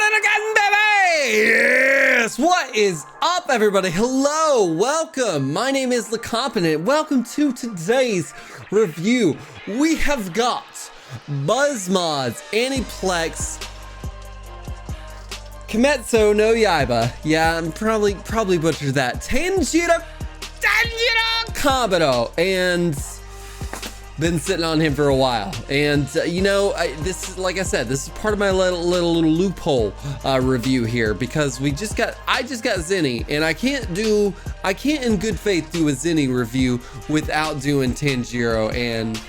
it again, baby! Yes! What is up, everybody? Hello, welcome. My name is LeCompton, and welcome to today's review. We have got Buzzmod's Aniplex Kimetsu no Yaiba. Yeah, I'm probably butchered that. Tanjiro Kamado, and been sitting on him for a while. And you know, this is, like I said, this is part of my little loophole review here, because I just got Zenny, and I can't in good faith do a Zenny review without doing Tanjiro and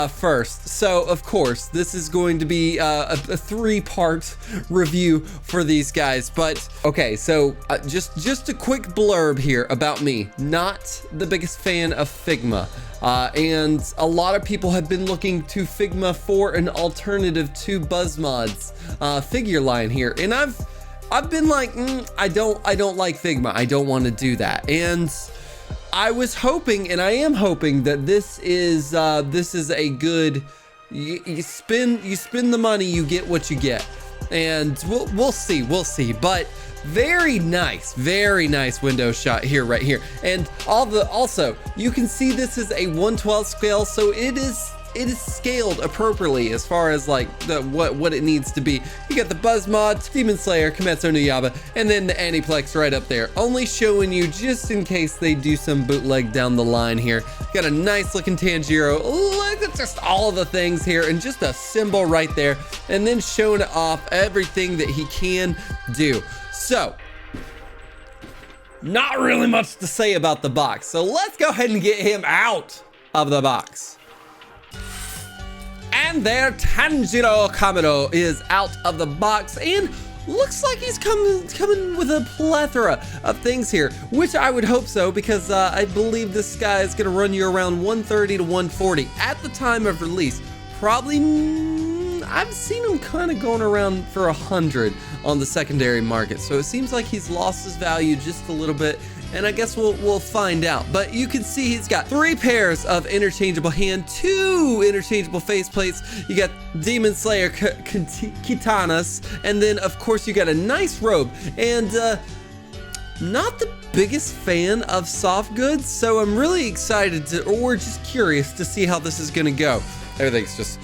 first. So of course this is going to be a three-part review for these guys. But okay, so just a quick blurb here about me. Not the biggest fan of Figma, and a lot of people have been looking to Figma for an alternative to Buzzmod's figure line here, and I've been like, I don't like Figma. I don't want to do that. And I was hoping, and I am hoping, that this is a good, you spend the money, you get what you get, and we'll see. But very nice window shot here, right here, and also you can see this is a 1/12 scale, so it is scaled appropriately as far as like what it needs to be. You got the Buzzmod, Demon Slayer, Kimetsu no Yaiba, and then the Aniplex right up there. Only showing you just in case they do some bootleg down the line here. Got a nice looking Tanjiro. Look at just all of the things here, and just a symbol right there, and then showing off everything that he can do. So, not really much to say about the box. So let's go ahead and get him out of the box. And there, Tanjiro Kamado is out of the box, and looks like he's coming with a plethora of things here, which I would hope so, because I believe this guy is gonna run you around 130 to 140 at the time of release. Probably, I've seen him kind of going around for 100 on the secondary market, so it seems like he's lost his value just a little bit. And I guess we'll find out. But you can see he's got 3 pairs of interchangeable hand, 2 interchangeable faceplates. You got Demon Slayer katanas, and then of course you got a nice robe. And not the biggest fan of soft goods, so I'm really excited to, or just curious to see how this is gonna go. Everything's just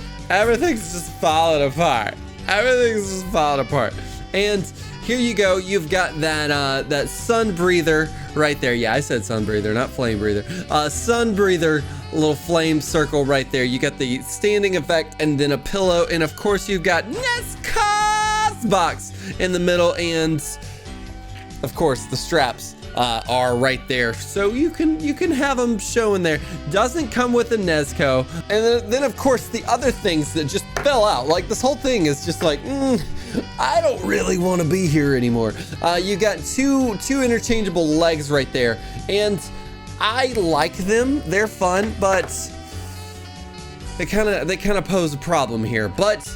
falling apart. Everything's just falling apart. And here you go, you've got that sun breather right there. Yeah, I said sun breather, not flame breather. Sun breather, little flame circle right there. You got the standing effect, and then a pillow, and of course you've got Nesca's box in the middle, and of course the straps are right there, so you can have them showing there. Doesn't come with a Nezuko. And then of course the other things that just fell out, like this whole thing is just like, I don't really want to be here anymore. You got two interchangeable legs right there, and I like them. They're fun, but they kind of pose a problem here. But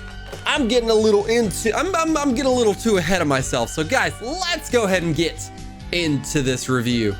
I'm getting a little I'm getting a little too ahead of myself. So guys, let's go ahead and get into this review.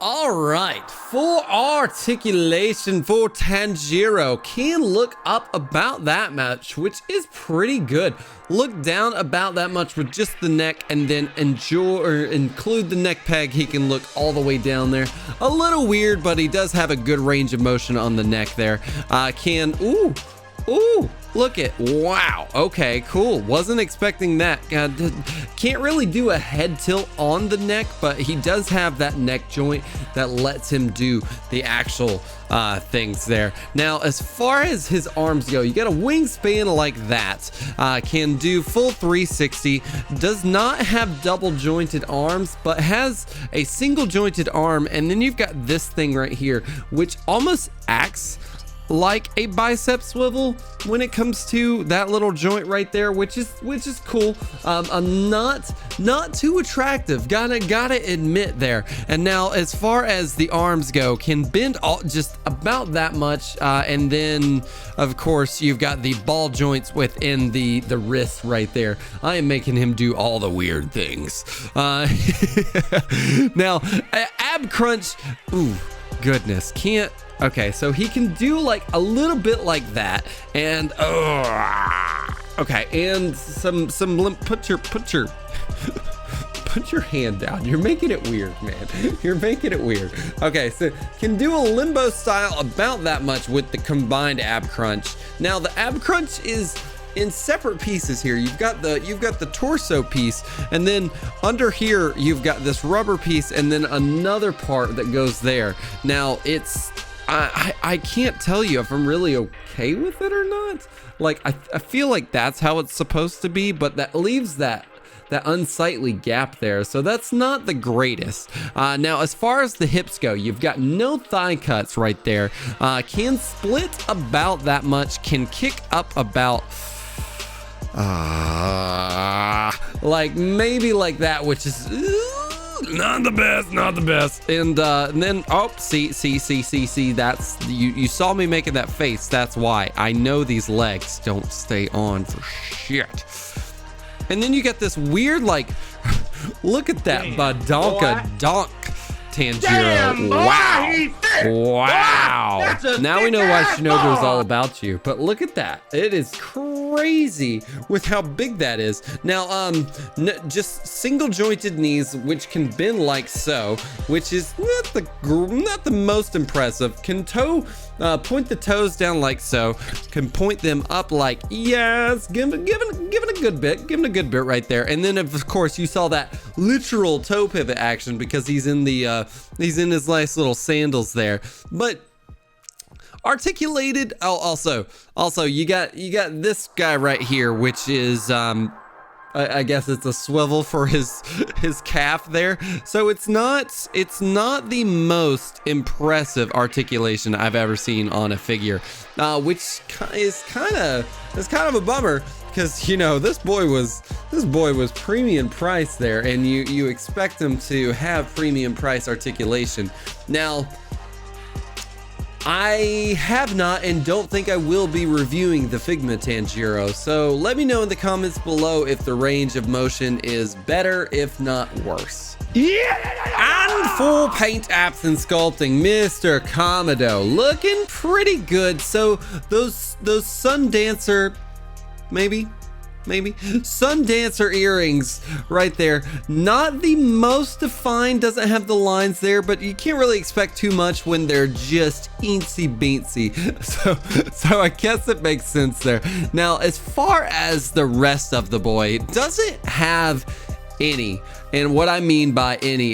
Alright, full articulation for Tanjiro. Can look up about that much, which is pretty good. Look down about that much with just the neck, and then include the neck peg. He can look all the way down there. A little weird, but he does have a good range of motion on the neck there. Ooh, look at, wow, okay, cool. Wasn't expecting that. Can't really do a head tilt on the neck, but he does have that neck joint that lets him do the actual things there. Now, as far as his arms go, you got a wingspan like that. Can do full 360. Does not have double jointed arms, but has a single jointed arm. And then you've got this thing right here, which almost acts like a bicep swivel when it comes to that little joint right there, which is cool. I'm not too attractive, gotta admit there. And now as far as the arms go, can bend just about that much, and then of course you've got the ball joints within the wrist right there. I am making him do all the weird things. Now ab crunch, ooh, goodness, can't. Okay, so he can do like a little bit like that, and okay, and some put your hand down. You're making it weird, man. You're making it weird. Okay, so can do a limbo style about that much with the combined ab crunch. Now the ab crunch is in separate pieces here. You've got the torso piece, and then under here you've got this rubber piece, and then another part that goes there. Now it's I can't tell you if I'm really okay with it or not. Like I feel like that's how it's supposed to be, but that leaves that unsightly gap there, so that's not the greatest. Now as far as the hips go, you've got no thigh cuts right there. Can split about that much, can kick up about like maybe like that, which is not the best. And then see, that's you saw me making that face. That's why I know these legs don't stay on for shit. And then you get this weird, like, look at that badonka donk, Tanjiro. Damn, Wow. Now we know why Shinobu is all about you. But look at that. It is crazy with how big that is. Now, just single jointed knees, which can bend like so, which is not the most impressive. Can point the toes down like so. Can point them up like, yes, give it a good bit right there. And then of course you saw that literal toe pivot action because he's in his nice little sandals there. But articulated, also you got this guy right here, which is I guess it's a swivel for his calf there. So it's not the most impressive articulation I've ever seen on a figure, which is kind of a bummer, because you know this boy was premium price there, and you expect him to have premium price articulation. Now I have not and don't think I will be reviewing the Figma Tanjiro, so let me know in the comments below if the range of motion is better, if not worse. And full paint apps and sculpting, Mr. Kamado, looking pretty good. So those Sun Dancer, maybe Sun Dancer earrings right there, not the most defined, doesn't have the lines there, but you can't really expect too much when they're just eensy beensy. So I guess it makes sense there. Now as far as the rest of the boy, it doesn't have any, and what I mean by any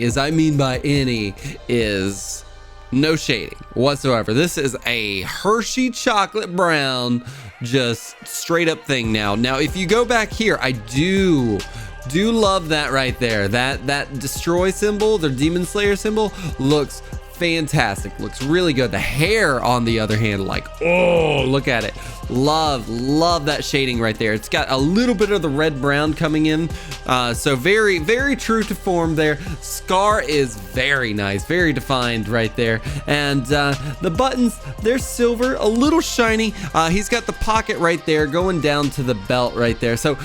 is no shading whatsoever. This is a Hershey chocolate brown, just straight up thing. Now if you go back here, I do love that right there. That destroy symbol, the Demon Slayer symbol, looks fantastic, looks really good. The hair on the other hand, like, oh, look at it. Love that shading right there. It's got a little bit of the red brown coming in, so very true to form there. Scar is very nice, very defined right there, and the buttons, they're silver, a little shiny. He's got the pocket right there going down to the belt right there. So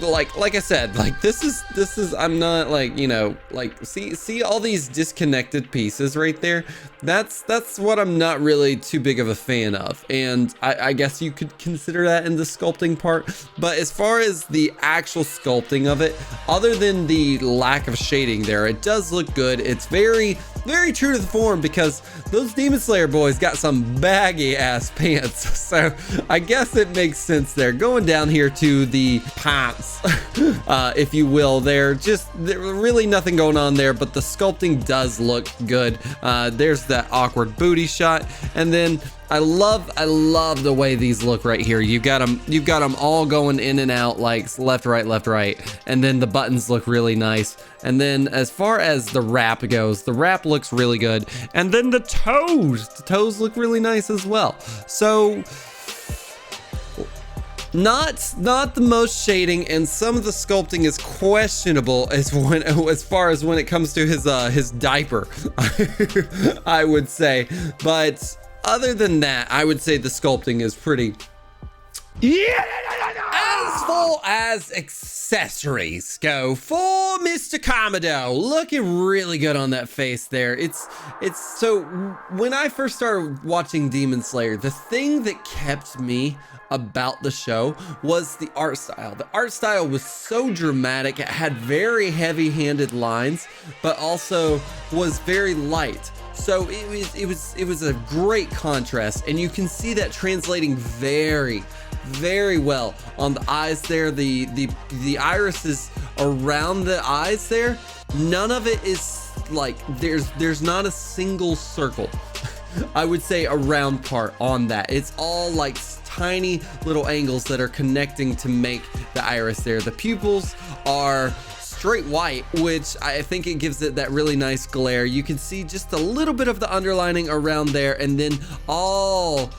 like I said, like this is I'm not like, you know, like see all these disconnected pieces right there. That's what I'm not really too big of a fan of, and I guess you could consider that in the sculpting part. But as far as the actual sculpting of it, other than the lack of shading there, it does look good. It's very true to the form, because those Demon Slayer boys got some baggy ass pants, so I guess it makes sense there. Going down here to the pants, if you will, there's really nothing going on there, but the sculpting does look good. There's that awkward booty shot, and then I love the way these look right here. You've got them all going in and out like left, right. And then the buttons look really nice. And then as far as the wrap goes, the wrap looks really good. And then the toes look really nice as well. So not the most shading, and some of the sculpting is questionable as far as when it comes to his diaper, I would say. But other than that, I would say the sculpting is pretty. As far as accessories go, for Mr. Kamado, looking really good on that face there. It's so when I first started watching Demon Slayer, the thing that kept me about the show was the art style. The art style was so dramatic. It had very heavy-handed lines, but also was very light. So it was a great contrast, and you can see that translating very well on the eyes there. The irises around the eyes there, none of it is like there's not a single circle, I would say, around part on that. It's all like tiny little angles that are connecting to make the iris there. The pupils are straight white, which I think it gives it that really nice glare. You can see just a little bit of the underlining around there, and then all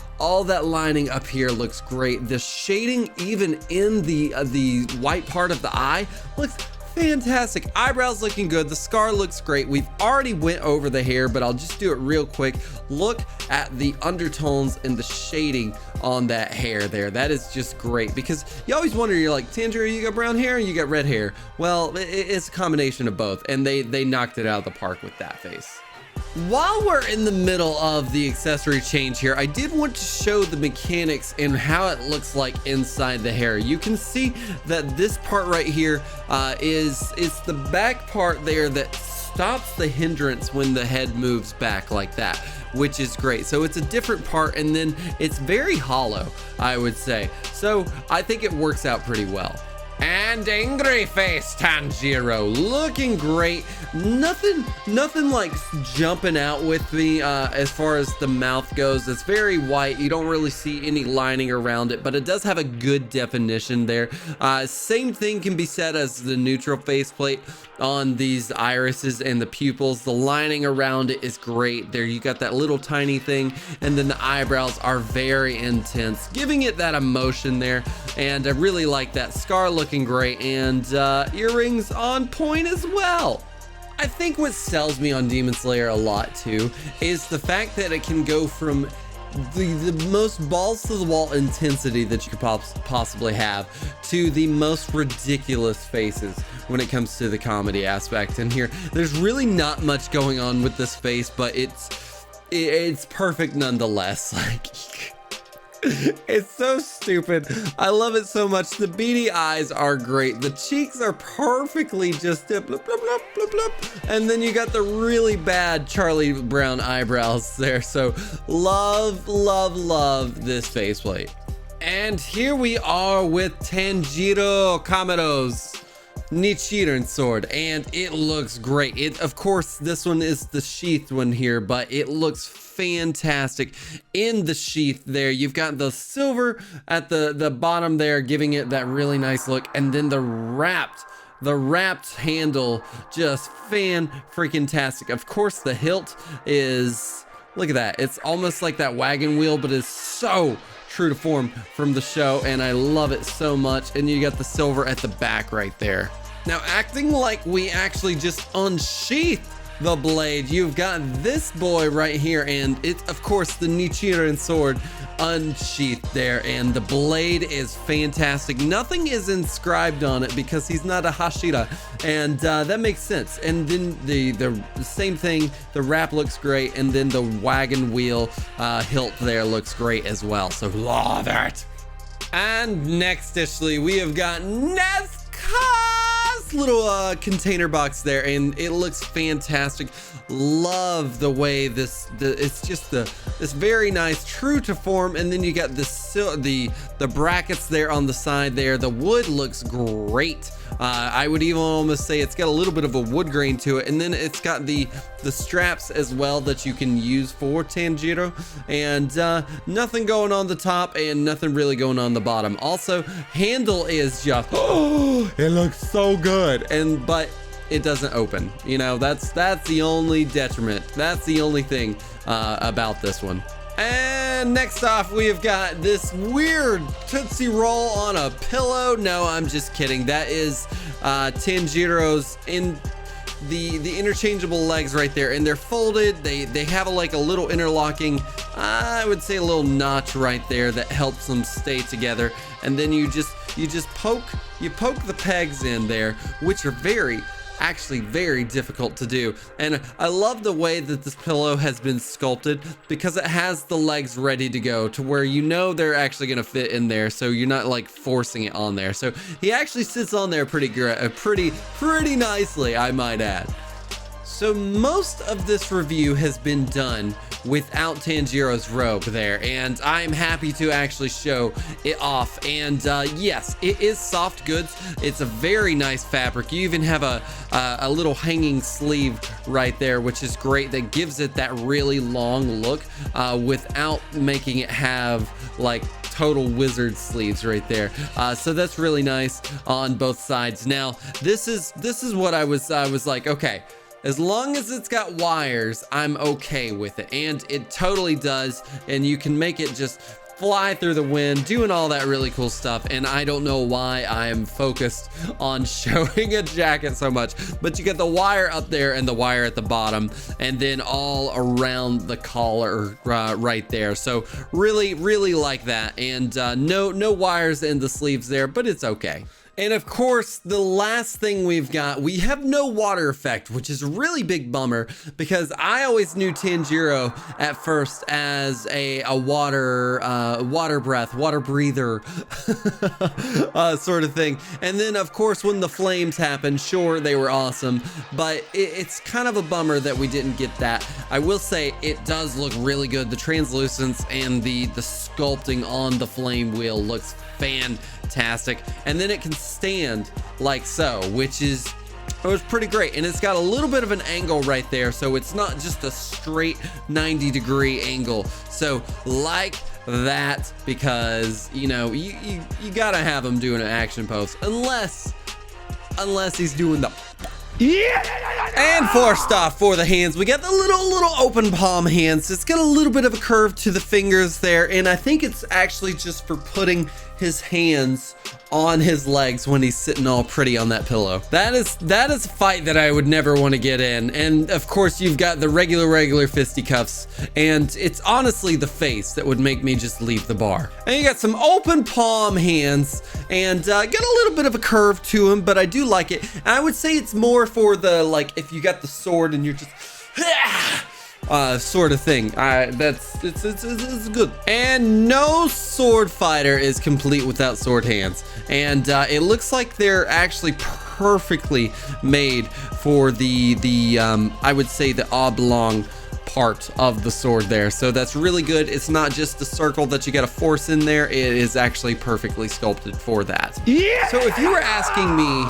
that lining up here looks great. The shading even in the white part of the eye looks fantastic. Eyebrows looking good. The scar looks great. We've already went over the hair, but I'll just do it real quick. Look at the undertones and the shading on that hair there. That is just great, because you always wonder, you're like, Tanjiro, you got brown hair and you got red hair. Well, it's a combination of both, and they knocked it out of the park with that face. While we're in the middle of the accessory change here, I did want to show the mechanics and how it looks like inside the hair. You can see that this part right here is the back part there that stops the hindrance when the head moves back like that, which is great. So it's a different part, and then it's very hollow, I would say. So I think it works out pretty well. And angry face Tanjiro, looking great. Nothing like jumping out with me as far as the mouth goes. It's very white. You don't really see any lining around it, but it does have a good definition there. Same thing can be said as the neutral faceplate on these irises and the pupils. The lining around it is great. There you got that little tiny thing, and then the eyebrows are very intense, giving it that emotion there. And I really like that scar looking great, and earrings on point as well. I think what sells me on Demon Slayer a lot too is the fact that it can go from the most balls to the wall intensity that you could possibly have to the most ridiculous faces when it comes to the comedy aspect. And here, there's really not much going on with this face, but it's perfect nonetheless. Like, it's so stupid. I love it so much. The beady eyes are great. The cheeks are perfectly just blip, blip, blip, blip, blip. And then you got the really bad Charlie Brown eyebrows there. So love this faceplate. And here we are with Tanjiro Kamado's Nichiren sword, and it looks great. Of course, this one is the sheathed one here, but it looks fantastic in the sheath there. You've got the silver at the bottom there, giving it that really nice look, and then the wrapped handle, just fan-freaking-tastic. Of course, the hilt is, look at that. It's almost like that wagon wheel, but it's so true to form from the show, and I love it so much. And you got the silver at the back right there. Now, acting like we actually just unsheathed the blade, you've got this boy right here, and it's of course the Nichiren sword unsheathed there, and the blade is fantastic. Nothing is inscribed on it because he's not a Hashira, and that makes sense. And then the same thing, the wrap looks great, and then the wagon wheel hilt there looks great as well. So love it. And nextishly, we have got Nesca's little container box there, and it looks fantastic. Love the way it's just this very nice, true to form, and then you got this the brackets there on the side there. The wood looks great. I would even almost say it's got a little bit of a wood grain to it, and then it's got the straps as well that you can use for Tanjiro, and nothing going on the top and nothing really going on the bottom. Also, handle is just it looks so good, but it doesn't open. You know, that's the only detriment. That's the only thing about this one. And next off, we have got this weird Tootsie Roll on a pillow. No, I'm just kidding. That is Tanjiro's in the interchangeable legs right there, and they're folded. They have like a little interlocking, I would say a little notch right there that helps them stay together. And then you just poke the pegs in there, which are actually very difficult to do. And I love the way that this pillow has been sculpted, because it has the legs ready to go to where you know they're actually gonna fit in there, so you're not like forcing it on there. So he actually sits on there pretty nicely, I might add. So most of this review has been done without Tanjiro's robe there, and I'm happy to actually show it off. And yes, it is soft goods. It's a very nice fabric. You even have a little hanging sleeve right there, which is great. That gives it that really long look without making it have like total wizard sleeves right there. So that's really nice on both sides. Now this is what I was like, okay, as long as it's got wires, I'm okay with it. And it totally does. And you can make it just fly through the wind, doing all that really cool stuff. And I don't know why I'm focused on showing a jacket so much, but you get the wire up there and the wire at the bottom, and then all around the collar right there. So really like that. And no wires in the sleeves there, but it's okay. And of course, the last thing we have no water effect, which is a really big bummer, because I always knew Tanjiro at first as a water breath, water breather sort of thing. And then of course, when the flames happened, sure, they were awesome, but it's kind of a bummer that we didn't get that. I will say it does look really good. The translucence and the sculpting on the flame wheel looks fantastic, and then it can stand like so, which is pretty great. And it's got a little bit of an angle right there, so it's not just a straight 90-degree angle. So like that, because you know you gotta have him doing an action pose, unless he's doing the And first off, for the hands, we got the little open palm hands. It's got a little bit of a curve to the fingers there, and I think it's actually just for putting his hands on his legs when he's sitting all pretty on that pillow. That is a fight that I would never want to get in. And of course, you've got the regular fisticuffs, and it's honestly the face that would make me just leave the bar. And you got some open palm hands, and got a little bit of a curve to him, but I do like it. And I would say it's more for the, like, if you got the sword and you're just sort of thing. It's good. And no sword fighter is complete without sword hands. And it looks like they're actually perfectly made for the I would say the oblong part of the sword there. So that's really good. It's not just the circle that you got to force in there. It is actually perfectly sculpted for that. Yeah. So if you were asking me,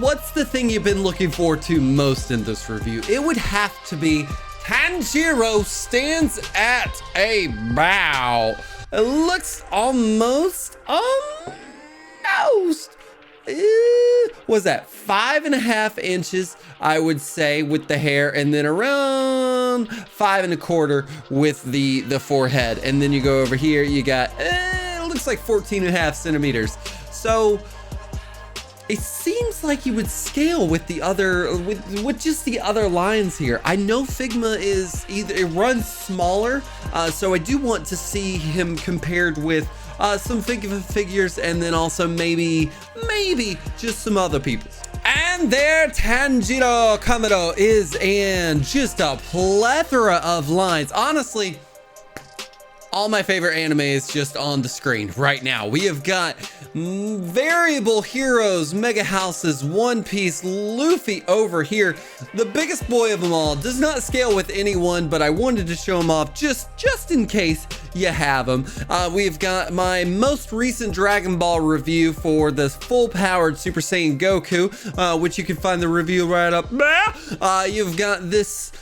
what's the thing you've been looking forward to most in this review, it would have to be Tanjiro stands at a bow. It looks almost, was that 5.5 inches, I would say, with the hair, and then around 5.25 with the forehead. And then you go over here, you got, it looks like 14.5 centimeters. So it seems like you would scale with the other, with just the other lines here. I know Figma is it runs smaller, so I do want to see him compared with some figures, and then also maybe just some other people. And there Tanjiro Kamado is in just a plethora of lines. Honestly, all my favorite anime is just on the screen right now. We have got variable heroes, mega houses, One Piece, Luffy over here. The biggest boy of them all does not scale with anyone, but I wanted to show him off just in case you have him. We've got my most recent Dragon Ball review for this full-powered Super Saiyan Goku, which you can find the review right up there. You've got this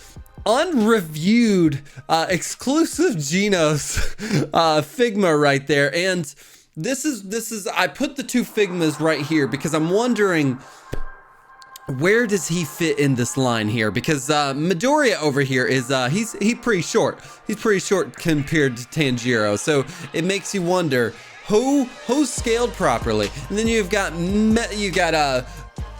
unreviewed exclusive Genos Figma right there, and this is I put the two Figmas right here because I'm wondering, where does he fit in this line here? Because Midoriya over here is he's pretty short. He's pretty short compared to Tanjiro, so it makes you wonder who's scaled properly. And then you've got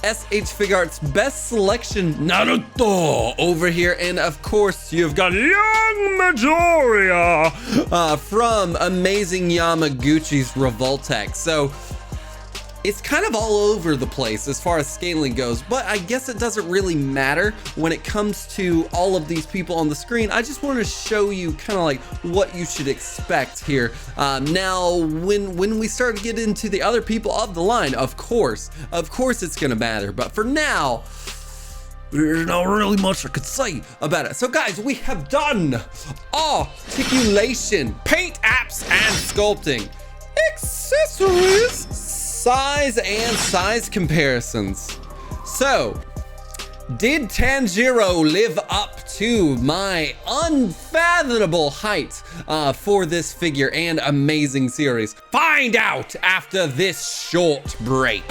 SH Figuarts Best Selection Naruto over here, and of course you've got young Midoriya from Amazing Yamaguchi's Revoltech. So it's kind of all over the place as far as scaling goes, but I guess it doesn't really matter when it comes to all of these people on the screen. I just want to show you kind of like what you should expect here. Now, when we start to get into the other people of the line, of course it's gonna matter, but for now, there's not really much I could say about it. So guys, we have done articulation, paint apps, and sculpting, accessories, size, and size comparisons. So, did Tanjiro live up to my unfathomable height for this figure and amazing series? Find out after this short break.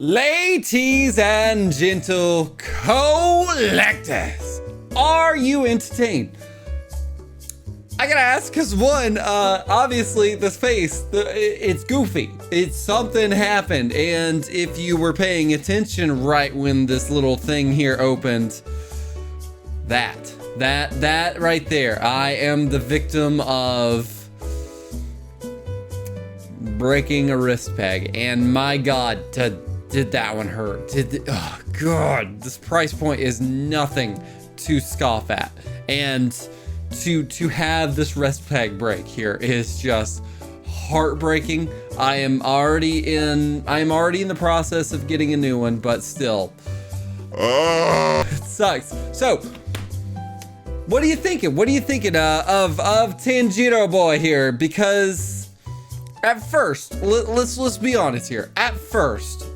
Ladies and gentle collectors, are you entertained? I gotta ask, because one, obviously this face, it's goofy. It's something happened, and if you were paying attention right when this little thing here opened, that right there, I am the victim of breaking a wrist peg, and my God, did that one hurt? Oh God, this price point is nothing to scoff at, and to have this wrist peg break here is just heartbreaking. I am already in the process of getting a new one, but still, it sucks. So, what are you thinking? What are you thinking of Tanjiro boy here? Because at first, let's be honest here. At first,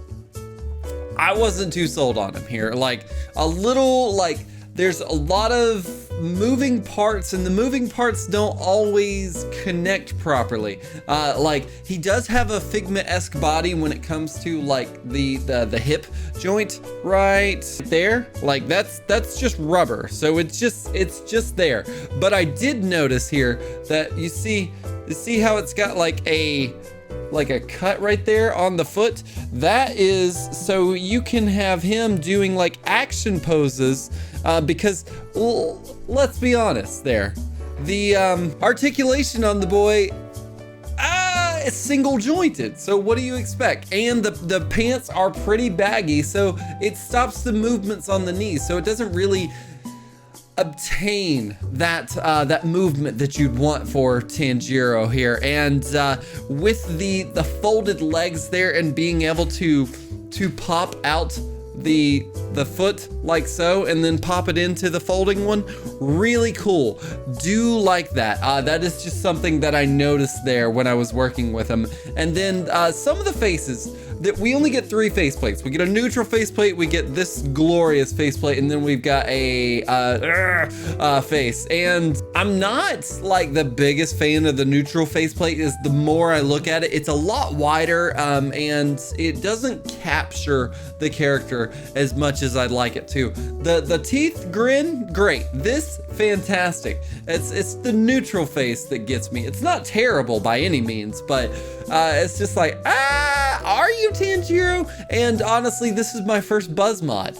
I wasn't too sold on him here. Like, there's a lot of moving parts, and the moving parts don't always connect properly. Like, he does have a Figma-esque body when it comes to like the hip joint right there. Like, that's just rubber, so it's just there. But I did notice here that you see how it's got like a cut right there on the foot. That is so you can have him doing like action poses, because, well, let's be honest there, the articulation on the boy, it's single jointed, so what do you expect? And the pants are pretty baggy, so it stops the movements on the knees, so it doesn't really obtain that movement that you'd want for Tanjiro here. And with the folded legs there, and being able to pop out the foot like so, and then pop it into the folding one, really cool. Do like that. That is just something that I noticed there when I was working with him. And then some of the faces, that we only get 3 faceplates. We get a neutral faceplate, we get this glorious faceplate, and then we've got a face. And I'm not like the biggest fan of the neutral faceplate. Is the more I look at it, it's a lot wider, and it doesn't capture the character as much as I'd like it to. The teeth grin, great. This, fantastic. It's the neutral face that gets me. It's not terrible by any means, but it's just like, are you Tanjiro? And honestly, this is my first Buzzmod,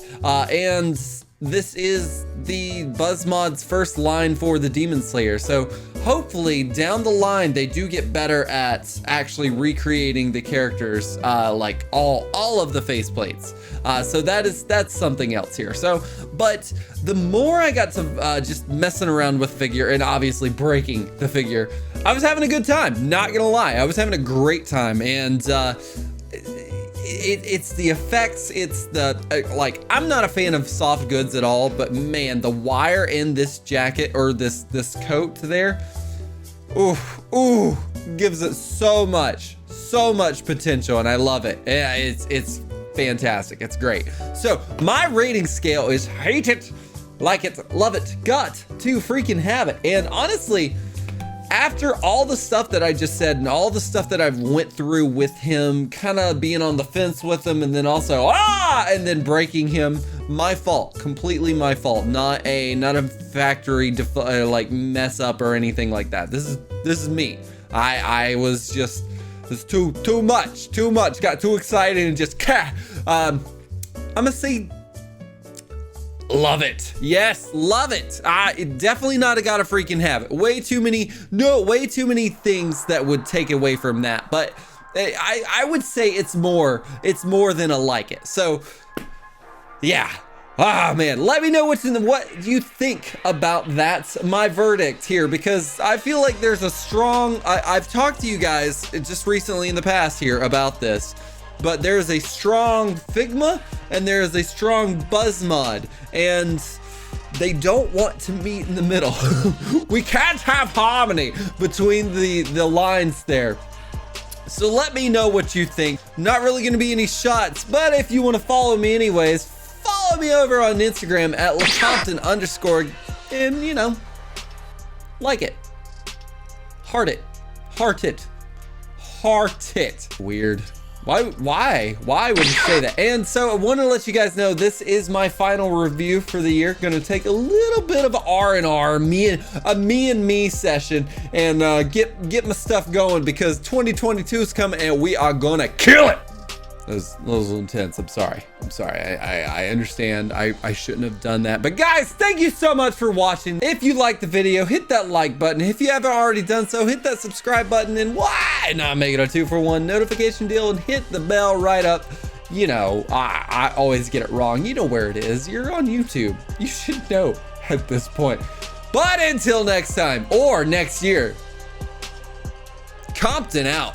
and this is the Buzzmod's first line for the Demon Slayer. So hopefully down the line they do get better at actually recreating the characters, like all of the faceplates. So that's something else here. So, but the more I got to just messing around with the figure and obviously breaking the figure, I was having a good time. Not gonna lie, I was having a great time, and it's the effects, it's the like, I'm not a fan of soft goods at all, but man, the wire in this jacket or this coat there, ooh, gives it so much potential, and I love it. Yeah, it's fantastic. It's great. So my rating scale is hate it, like it, love it, got to freaking have it. And honestly, after all the stuff that I just said and all the stuff that I've went through with him, kind of being on the fence with him, and then also and then breaking him, my fault, completely my fault. Not a factory like mess up or anything like that. This is me. I was just, it's too much, got too excited and just I'm gonna say love it. Yes, love it. Definitely not a gotta freaking have it. Way too many things that would take away from that. But I would say it's more than a like it. So yeah. Man, let me know what you think about that, my verdict here, because I feel like there's a strong, I've talked to you guys just recently in the past here about this, but there's a strong Figma and there's a strong Buzzmod, and they don't want to meet in the middle. We can't have harmony between the lines there. So let me know what you think. Not really gonna be any shots, but if you wanna follow me anyways, follow me over on Instagram at LeCompton_, and you know, like it, heart it. Weird. Why would you say that? And so I want to let you guys know this is my final review for the year. Gonna take a little bit of R&R, me and me session, and get my stuff going, because 2022 is coming and we are gonna kill it. That was intense. I'm sorry. I understand. I shouldn't have done that. But guys, thank you so much for watching. If you liked the video, hit that like button. If you haven't already done so, hit that subscribe button. And why not make it a 2-for-1 notification deal and hit the bell right up. You know, I always get it wrong. You know where it is. You're on YouTube. You should know at this point. But until next time, or next year, Compton out.